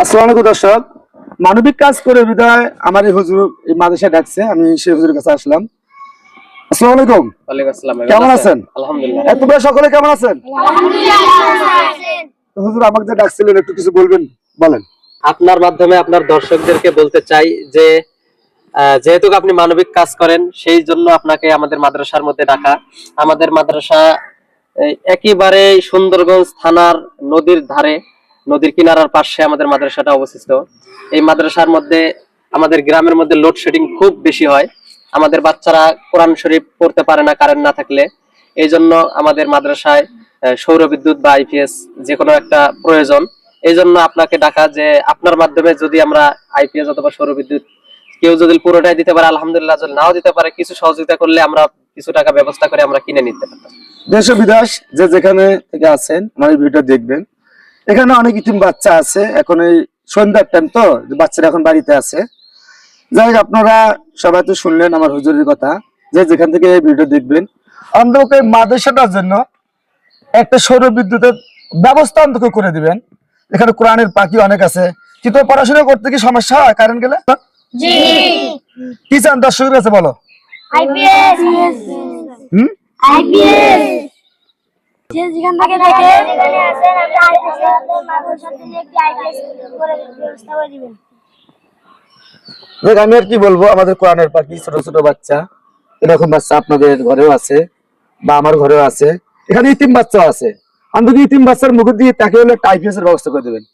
আসসালামু আলাইকুম দর্শক, মানবিক কাজ করে বিদায় আমার এই হুজুর এই মাদ্রাসা ডাকছে, আমি সেই হুজুরের কাছে আসলাম। আসসালামু আলাইকুম। ওয়ালাইকুম আসসালাম। কেমন আছেন? আলহামদুলিল্লাহ। তোমরা সকলে কেমন আছেন? তো হুজুর আমাকে যে ডাকছিলেন, একটু কিছু বলবেন, বলেন। আপনার মাধ্যমে আপনার দর্শকদেরকে বলতে চাই যে যেহেতু আপনি মানবিক কাজ করেন, সেই জন্য আপনাকে আমাদের মাদ্রাসার মধ্যে ডাকা। আমাদের মাদ্রাসা একেবারে সুন্দরগঞ্জ থানার নদীর ধারে, নদীর কিনারার পাশে আমাদের মাদ্রাসাটা অবস্থিত। এই মাদ্রাসার মধ্যে আমাদের গ্রামের মধ্যে লোডশেডিং খুব বেশি হয়। আমাদের বাচ্চারা কোরআন শরীফ পড়তে পারে না কারেন্ট না থাকলে। এই জন্য আমাদের মাদ্রাসায় সৌর বিদ্যুৎ বা আইপিএস যে কোনো একটা প্রয়োজন। এই জন্য আপনাকে ডাকা যে আপনার মাধ্যমে যদি আমরা আইপিএস অথবা সৌর বিদ্যুৎ কেউ যদি পুরোটাই দিতে পারে আলহামদুলিল্লাহ, যদি নাও দিতে পারে কিছু সহযোগিতা করলে আমরা কিছু টাকা ব্যবস্থা করে আমরা কিনে নিতে পারতাম। দেশ ও বিদেশ যে যেখানে থেকে আছেন আমার এই ভিডিও দেখবেন। এখানে অনেক ইতিম বাচ্চা আছে, এখন এই সন্ধ্যার টাইম তো, বাচ্চারা এখন বাড়িতে আছে। যাই হোক, আপনারা সবাই তো শুনলেন আমার হুজুরের কথা, যে যেখান থেকে এই ভিডিও দেখবেন অন্তত এই মাদ্রাসাটার জন্য একটা সৌর বিদ্যুতের ব্যবস্থা অন্তত করে দিবেন। এখানে কোরআনের পাখি অনেক আছে, কিন্তু পড়াশোনা করতে কি সমস্যা হয় কারেন্ট গেলে? জি। কি চান দর্শকের কাছে বলো? আইপিএস। আইপিএস। যে যেখান থেকে দেখে এখানে আছেন, আমরা আইপিএস এর মাদ্রাসার জন্য একটি আইপিএস করে ব্যবস্থা করে দিবেন। দেখ, আমি আর কি বলবো, আমাদের কোরআনের পাখি ছোট ছোট বাচ্চা, এরকম বাচ্চা আপনাদের ঘরেও আছে বা আমার ঘরেও আছে। এখানে ইতিম বাচ্চাও আছে, অন্তত ইতিম বাচ্চার মুখ দিয়ে তাকে হলে একটা আইপিএস এর ব্যবস্থা করে দেবেন।